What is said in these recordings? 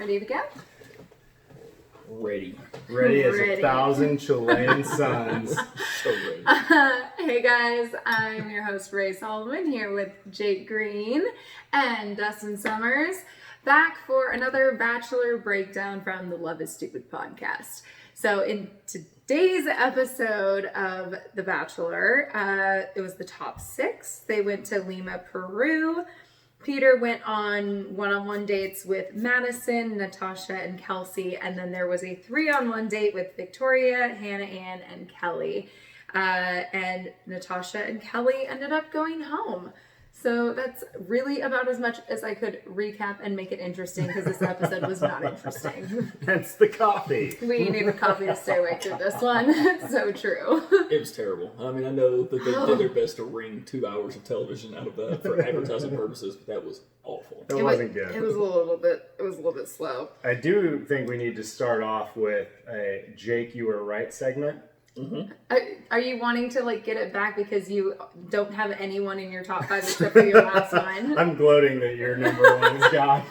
Ready to go? Ready. Ready as 1,000 Chilean suns. So ready. Hey guys, I'm your host Ray Solomon here with Jake Green and Dustin Summers, back for another Bachelor breakdown from the Love is Stupid podcast. So in today's episode of The Bachelor, it was the top 6. They went to Lima, Peru. Peter went on one-on-one dates with Madison, Natasha, and Kelsey, and then there was a 3-on-1 date with Victoria, Hannah Ann, and Kelly. And Natasha and Kelly ended up going home. So that's really about as much as I could recap and make it interesting, because this episode was not interesting. Hence the coffee. We needed coffee to stay awake through this one. So true. It was terrible. I mean, I know that they did their best to wring 2 hours of television out of that for advertising purposes, but that was awful. It wasn't good. It was a little bit slow. I do think we need to start off with a Jake, you were right segment. Mm-hmm. Are you wanting to get it back because you don't have anyone in your top 5 except for your last one? I'm gloating that your number one is gone.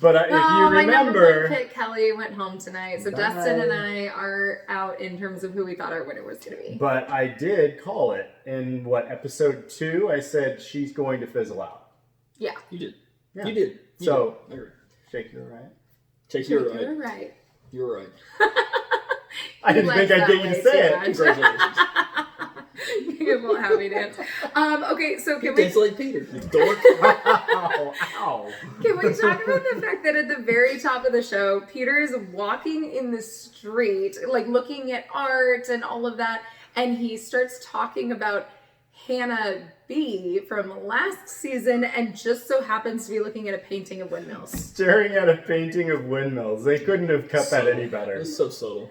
But if you my number one remember, pick, Kelly, went home tonight. So Dustin and I are out in terms of who we thought our winner was going to be. but I did call it in episode 2. I said she's going to fizzle out. Yeah. You did. Yeah. You did. So, I agree. Jake, you're right. Jake, you're right. You're right. You're right. I didn't think I'd get you to say it. Congratulations. Good little happy dance. Okay, so can we Dance like Peter, you dork. Ow. can we talk about the fact that at the very top of the show, Peter is walking in the street, looking at art and all of that, and he starts talking about Hannah B from last season, and just so happens to be looking at a painting of windmills. Staring at a painting of windmills. They couldn't have cut that any better. It's so subtle.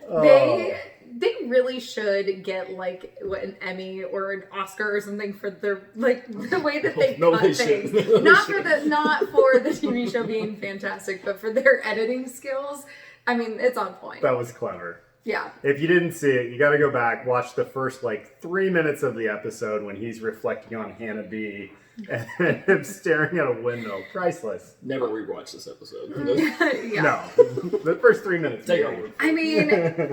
They really should get an Emmy or an Oscar or something for their the way that they No, cut they things. shouldn't. Not for the TV show being fantastic, but for their editing skills. I mean, it's on point. That was clever. Yeah. If you didn't see it, you got to go back, watch the first 3 minutes of the episode when he's reflecting on Hannah B and him staring at a window. Priceless. Never rewatch this episode. Yeah. No, the first 3 minutes. Take over. I mean,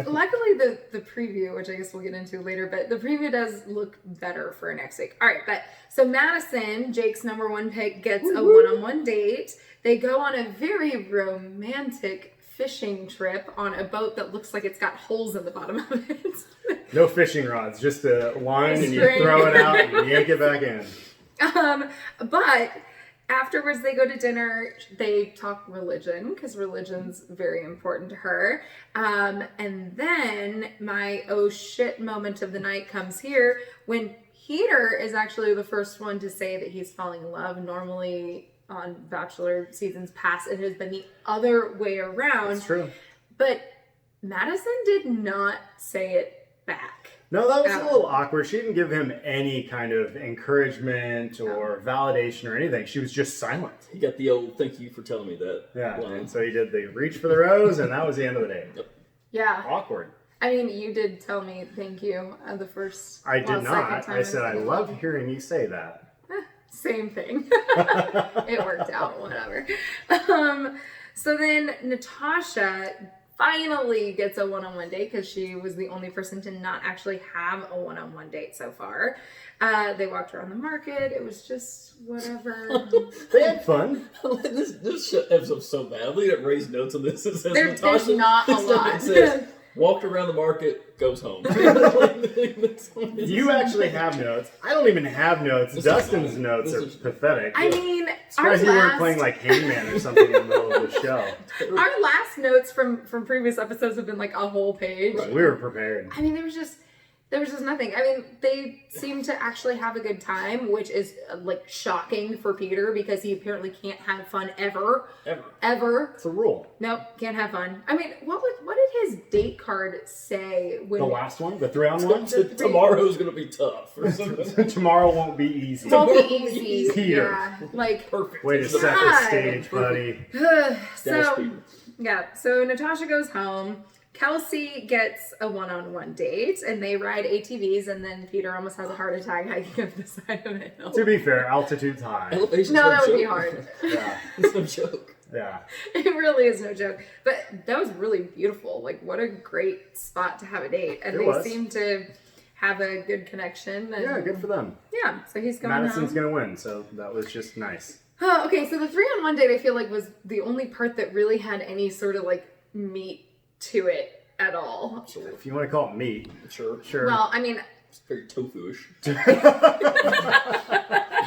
luckily the preview, which I guess we'll get into later, but the preview does look better for next week. All right, but so Madison, Jake's number 1 pick, gets a one-on-one date. They go on a very romantic fishing trip on a boat that looks like it's got holes in the bottom of it. No fishing rods, just a line and you String. throw it out and yank it back in. But afterwards they go to dinner, they talk religion, because religion's very important to her. And then my oh shit moment of the night comes here when Peter is actually the first one to say that he's falling in love. Normally on Bachelor seasons past, it has been the other way around. That's true. But Madison did not say it back. No, that was a little awkward. She didn't give him any kind of encouragement or validation or anything. She was just silent. He got the old "thank you for telling me that." Yeah, line. and so he did the reach for the rose, and that was the end of the day. Yep. Yeah. Awkward. I mean, you did tell me thank you the first. I did second not. time I said I was- love hearing you say that. Same thing. It worked out, whatever. So then Natasha finally gets a one-on-one date, because she was the only person to not actually have a one-on-one date so far. They walked around the market. It was just whatever. They had fun. this episode's so bad. I'm looking at Ray's notes on this. It says There's Natasha, not a this stuff lot. It says, walked around the market, goes home. You actually have notes. I don't even have notes. Dustin's notes are pathetic. I mean, our Surprised you weren't last, playing Hangman or something in the middle of the show. our last notes from previous episodes have been a whole page. Right. We were prepared. I mean, there was just nothing. I mean, they seem to actually have a good time, which is shocking for Peter, because he apparently can't have fun ever. It's a rule. Nope, can't have fun. I mean, what did his date card say when The last one? The 3-on-1? Tomorrow's gonna be tough. Or something. Tomorrow won't be easy. Won't be Tomorrow will be easy. Peter. Yeah, Perfect. Way to set the God. stage, buddy. so Peter. yeah. So Natasha goes home. Kelsey gets a one-on-one date, and they ride ATVs, and then Peter almost has a heart attack hiking up the side of a hill. To be fair, altitude's high. Elevation's No, that would be joke. hard. Yeah. It's no joke. Yeah. It really is no joke. But that was really beautiful. Like, what a great spot to have a date. And they seem to have a good connection. And, Yeah, good for them. Yeah, so he's going Madison's home. going to win, so that was just nice. Oh, okay, so the 3-on-1 date I feel like was the only part that really had any sort of like meat to it at all. If you want to call it meat. Sure. Well, I mean... It's very tofu-ish.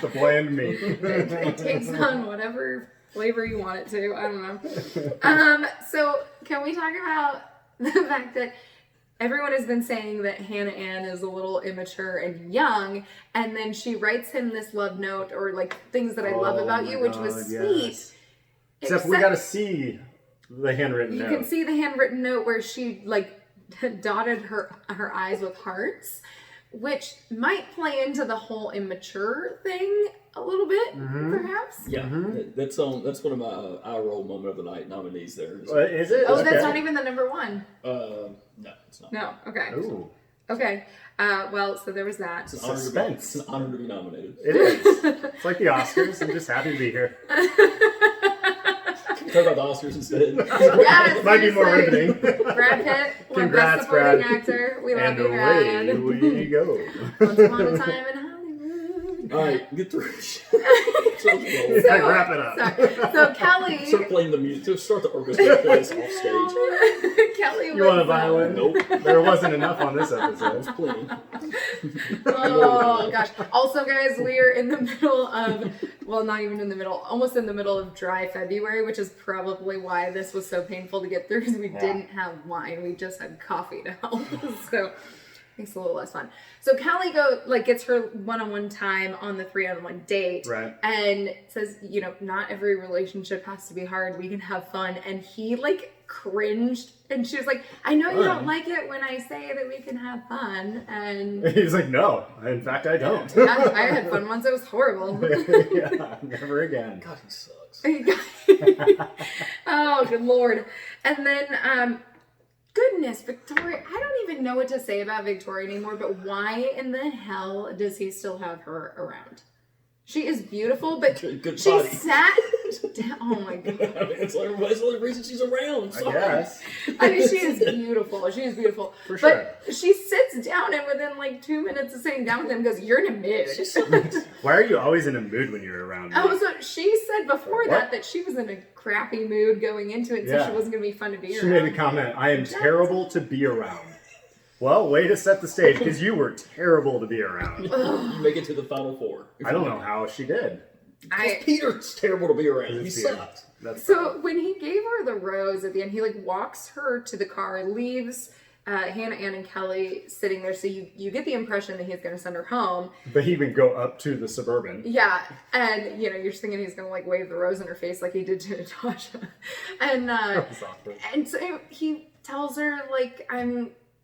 The bland meat. It takes on whatever flavor you want it to. I don't know. So can we talk about the fact that everyone has been saying that Hannah Ann is a little immature and young, and then she writes him this love note or like things that I love about you, which was sweet. Except we got to see the handwritten note. You can see the handwritten note where she like dotted her eyes with hearts, which might play into the whole immature thing a little bit, perhaps. Yeah, that's one of my eye roll moment of the night nominees there. Is it? Oh, that's not even the number one. No, it's not. No, okay. Ooh. Okay. Well, so there was that. Suspense. It's an honor to be nominated. It is. It's like the Oscars. I'm just happy to be here. Talk about the Oscars instead. Yes, It might be more riveting. Brad Pitt, won Congrats, Best Supporting Brad. Actor. We love And you, Brad. away we go. Once upon a time in Hollywood. All right, get through. Wrap it up. So Kelly. Start playing the music. Just start the orchestra play this off stage. Kelly You want a was, violin? Nope. There wasn't enough on this episode. Plenty. Oh gosh. Also, guys, we are in the middle of, well, not even in the middle, almost in the middle of dry February, which is probably why this was so painful to get through, because we didn't have wine. We just had coffee to help. So makes it a little less fun. So Callie gets her one-on-one time on the 3-on-1 date. Right. And says, not every relationship has to be hard. We can have fun. And he cringed, and she was like, I know you don't like it when I say that we can have fun. And He's like, no, in fact, I don't. yeah, I had fun once. It was horrible. Yeah, never again. God, he sucks. Oh, good Lord. And then, goodness, Victoria, I don't even know what to say about Victoria anymore, but why in the hell does he still have her around? She is beautiful, but Good she body. sat down. Oh my God. I mean, it's the only reason she's around. I guess. I mean, she is beautiful. She is beautiful. For sure. But she sits down, and within 2 minutes of sitting down with him, goes, "You're in a mood." Why are you always in a mood when you're around me? Oh, so she said before What? that she was in a crappy mood going into it, so Yeah. she wasn't going to be fun to be She around. made a comment, I am terrible to be around. Well, way to set the stage, because you were terrible to be around. You make it to the final four. I don't know how she did. Peter's terrible to be around. He It's Peter. sucked. That's So when he gave her the rose at the end, he walks her to the car, leaves Hannah Ann and Kelly sitting there. So you get the impression that he's going to send her home. But he would go up to the Suburban. Yeah, and you're just thinking he's going to wave the rose in her face like he did to Natasha. And That was awkward. and so he tells her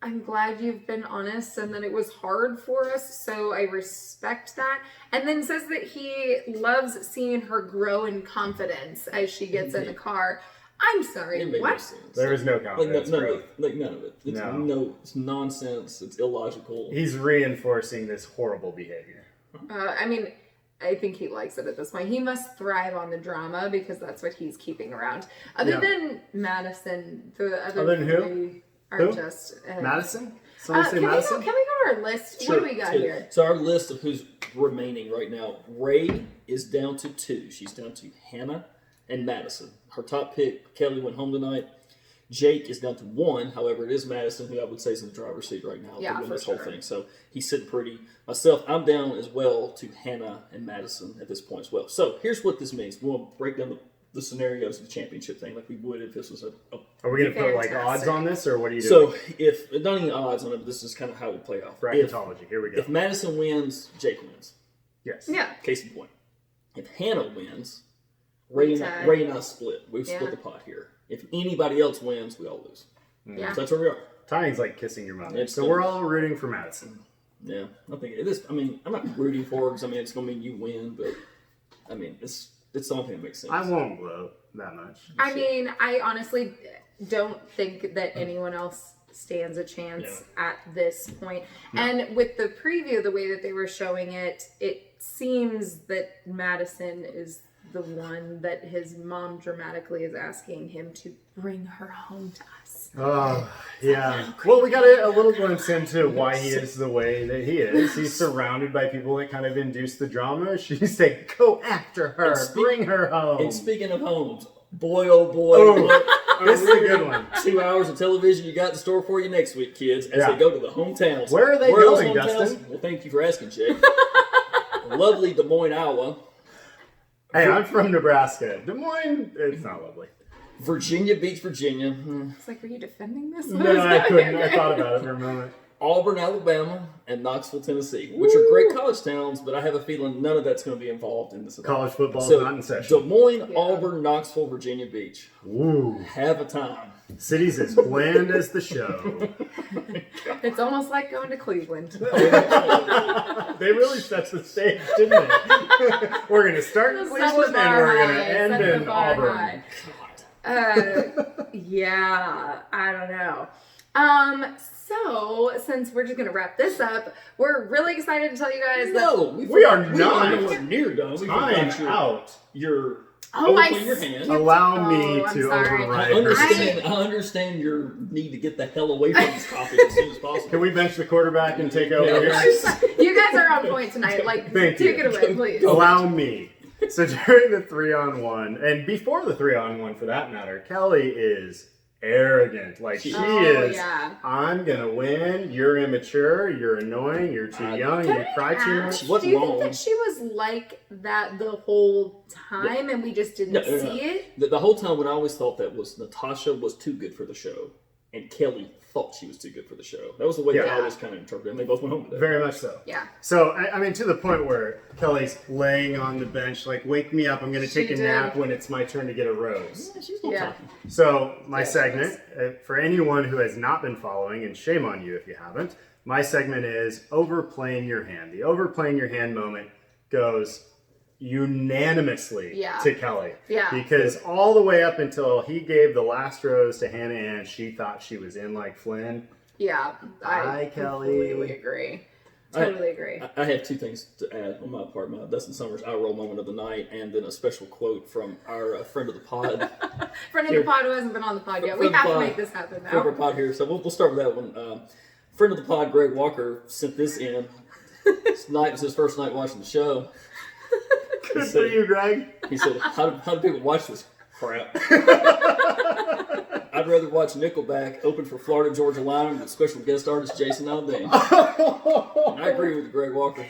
I'm glad you've been honest and that it was hard for us, so I respect that. And then says that he loves seeing her grow in confidence as she gets in the car. I'm sorry, It made no what? sense. There is no Like, confidence. none of growth. it. None of it. It's it's nonsense. It's illogical. He's reinforcing this horrible behavior. I mean, I think he likes it at this point. He must thrive on the drama because that's what he's keeping around. Other than Madison, the other Other than who? three are Who? just... Madison? Someone say can Madison? we go to our list? Sure. What do we got here? So our list of who's remaining right now, Ray is down to 2. She's down to Hannah and Madison. Her top pick, Kelly, went home tonight. Jake is down to 1. However, it is Madison who I would say is in the driver's seat right now Yeah, to win for this whole sure. thing. So he's sitting pretty. Myself, I'm down as well to Hannah and Madison at this point as well. So here's what this means. We'll break down the scenarios of the championship thing like we would if this was a Are we going to put Fantastic. odds on this, or what are you doing? so if not any odds on it, but this is kind of how it would play out. Bracketology. Here we go. If Madison wins, Jake wins. Yes. Yeah. Case in point. If Hannah wins, Ray and I split. We split Yeah. the pot here. If anybody else wins, we all lose. Yeah. So that's where we are. Tying's like kissing your mother. It's So we're all rooting for Madison. Yeah, I think it is. I mean, I'm not rooting for it because I mean it's going to mean you win, but I mean it's the only thing that makes sense. I won't vote that much. I mean, I honestly don't think that anyone else stands a chance at this point. No. And with the preview, the way that they were showing it, it seems that Madison is the one that his mom dramatically is asking him to bring her home to us. Oh, yeah. Well, we got a little glimpse into why he is the way that he is. He's surrounded by people that kind of induce the drama. She's like, go after her, bring her home. And speaking of homes, boy, oh boy, this is a good one. 2 hours of television you got in store for you next week, kids, as they go to the hometowns. Where are they going, Dustin? Well, thank you for asking, Jake. Lovely Des Moines, Iowa. Hey, I'm from Nebraska. Des Moines, it's not lovely. Virginia Beach, Virginia. It's like, were you defending this? No, I couldn't. I thought about it for a moment. Auburn, Alabama, and Knoxville, Tennessee, which are great college towns, but I have a feeling none of that's going to be involved in this event. College football is not in session. Des Moines, Auburn, Knoxville, Virginia Beach. Ooh. Have a time. Cities as bland as the show. It's almost like going to Cleveland. They really set the stage, didn't they? We're going to start in Cleveland and we're going to end in Auburn. Yeah, I don't know. So, since we're just going to wrap this up, we're really excited to tell you guys that... No, we are not. Nowhere near done. We've Time out. Your I your hand. Allow me I'm to sorry. override. I understand your need to get the hell away from this topic as soon as possible. Can we bench the quarterback and take over here? You guys are on point tonight. Like, Thank take you. it away, please. Allow me. So during the 3-on-1, and before the 3-on-1 for that matter, Kelly is arrogant. Like she is. Yeah. I'm gonna win. You're immature. You're annoying. You're too young. You cry too much. She Do wasn't you wrong. think that she was like that the whole time and we just didn't see it? The whole time, what I always thought that was Natasha was too good for the show, and Kelly thought she was too good for the show. That was the way that I always kind of interpreted it, and they both went home today. Very much so. Yeah. So, I mean, to the point where Kelly's laying on the bench, like, wake me up. I'm going to take a nap when it's my turn to get a rose. Yeah, she's still talking. So, my segment, for anyone who has not been following, and shame on you if you haven't, my segment is overplaying your hand. The overplaying your hand moment goes unanimously to Kelly. Yeah. Because all the way up until he gave the last rose to Hannah Ann, she thought she was in like Flynn. Yeah. I Kelly. completely agree. Totally agree. I have two things to add on my part. My Dustin Summers eye roll moment of the night, and then a special quote from our friend of the pod. Friend of the pod who hasn't been on the pod yet. We have to make this happen now. Friend of the pod here. So we'll start with that one. Friend of the pod, Greg Walker, sent this in. This night was his first night watching the show. Good for you, Greg. He said, how do people watch this crap? I'd rather watch Nickelback open for Florida Georgia Line with special guest artist Jason Aldean. And I agree with Greg Walker.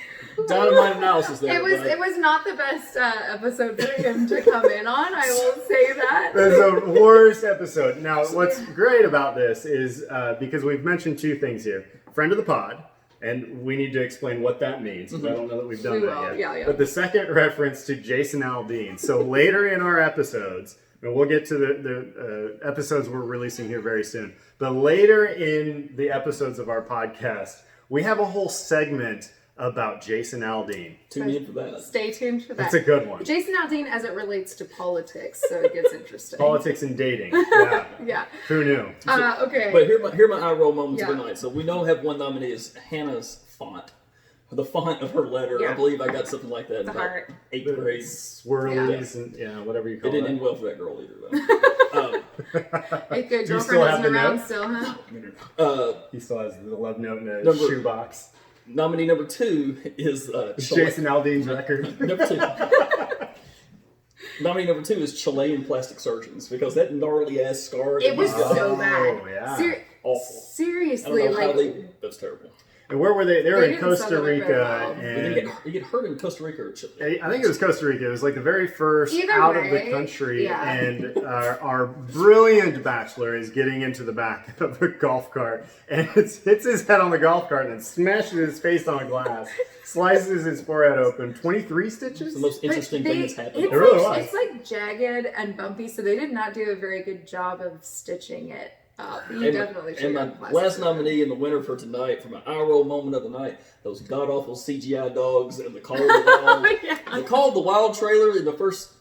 Dynamite analysis there. It was not the best episode for him to come in on. I will say that. That's the worst episode. Now, what's great about this is because we've mentioned two things here. Friend of the pod. And we need to explain what that means, because I don't know that we've done that yet. Yeah. But the second reference to Jason Aldean. So later in our episodes, and we'll get to the episodes we're releasing here very soon, but later in the episodes of our podcast, we have a whole segment about Jason Aldean. Tune in for that. Stay tuned for that. It's a good one. Jason Aldean as it relates to politics, so it gets interesting. Politics and dating. Yeah. Yeah. Who knew? Okay. But here are my eye roll moments of the night. So we know have one nominee is Hannah's font. The font of her letter. I believe I got something like that in about 8th grade. Swirlies and whatever you call it. It didn't end well for that girl either, though. Hey, good. Do you still have the around note? still, huh? He still has the love note in a shoebox. Nominee number 2 is Jason Aldean's record. Number 2. Nominee number 2 is Chilean plastic surgeons, because that gnarly ass scar. It was so bad. Yeah. Awful. Seriously, I don't know how that's terrible. And where were they? They were in didn't Costa sell it Rica. very well. And You get hurt in Costa Rica or Chile. I think it was Costa Rica. It was like the very first Either out way, of the country. yeah. And our brilliant bachelor is getting into the back of a golf cart and hits his head on the golf cart and then smashes his face on a glass, slices his forehead open. 23 stitches? It's the most interesting thing that's happened. It really was. It's like jagged and bumpy, so they did not do a very good job of stitching it up. You definitely should And my have last nominee in the winner for tonight, for my eye roll moment of the night, those god awful CGI dogs and the Call of the Wild. Yeah. The Call of the Wild trailer in the first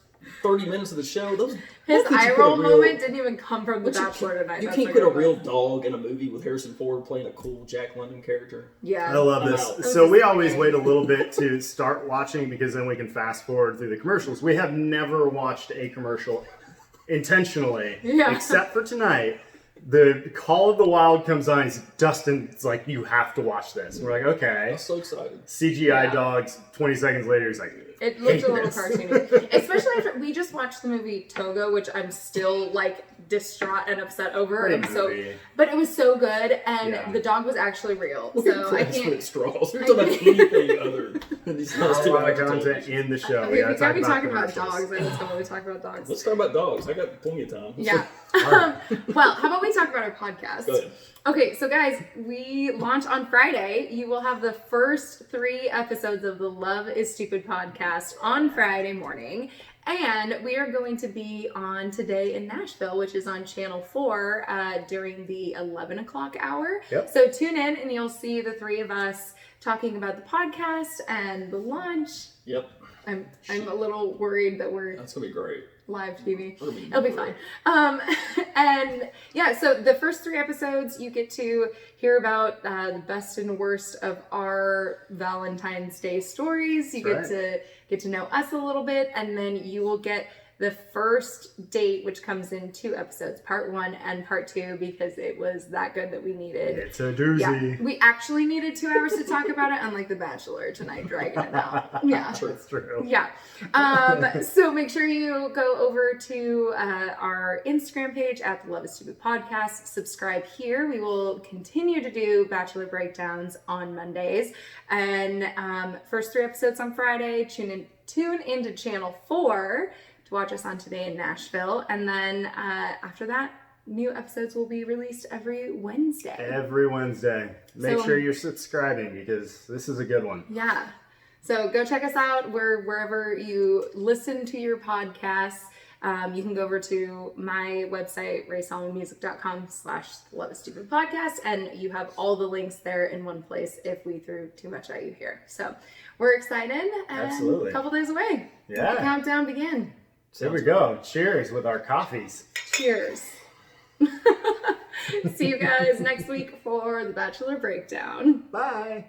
30 minutes of the show. His how could you eye put a roll real- moment didn't even come from The Bachelor tonight. You That's can't a put a good real one. dog in a movie with Harrison Ford playing a cool Jack London character. Yeah. I love I'm this. out. So we always wait a little bit to start watching because then we can fast forward through the commercials. We have never watched a commercial intentionally, Yeah. except for tonight. The Call of the Wild comes on. He's Dustin's like, you have to watch this. We're like, okay. I'm so excited. CGI Yeah. dogs. 20 seconds later, he's like, It looked a little this. cartoony. Especially after we just watched the movie Togo, which I'm still like distraught and upset over. Great And so, movie. but it was so good, and Yeah. the dog was actually real. Look So at I Plastic can't. straws. We're talking about anything other than these a last 2 lot hours of of content television. in the show. We gotta gotta be talking about commercials. dogs. I just don't want to talk about dogs. Let's talk about dogs. I got plenty of time. Yeah. Well, how about we talk about our podcast? Go ahead. Okay, so guys, we launch on Friday. You will have the first 3 episodes of the Love is Stupid podcast on Friday morning. And we are going to be on Today in Nashville, which is on Channel 4 during the 11 o'clock hour. Yep. So tune in and you'll see the 3 of us talking about the podcast and the launch. Yep. I'm a little worried that we're That's going to be great. live TV. It'll It'll be fine. And yeah, so the first 3 episodes, you get to hear about the best and worst of our Valentine's Day stories. You That's get to know us a little bit, and then you will get the first date, which comes in 2 episodes, part 1 and part 2, because it was that good that we needed. It's a doozy. Yeah, we actually needed 2 hours to talk about it, unlike The Bachelor tonight, dragging it out. Yeah. That's true. Yeah. So make sure you go over to our Instagram page at the Love is Stupid podcast. Subscribe here. We will continue to do Bachelor breakdowns on Mondays. And first 3 episodes on Friday. Tune into Channel 4 to watch us on Today in Nashville. And then after that, new episodes will be released every Wednesday. Every Wednesday. Make So- sure you're subscribing because this is a good one. Yeah. So go check us out wherever you listen to your podcasts. You can go over to my website, raysolomonmusic.com/Love is Stupid podcast, and you have all the links there in one place if we threw too much at you here. So we're excited, and Absolutely. a couple days away. Yeah. Let the countdown begin. There we go. Cheers with our coffees. Cheers. See you guys next week for the Bachelor Breakdown. Bye.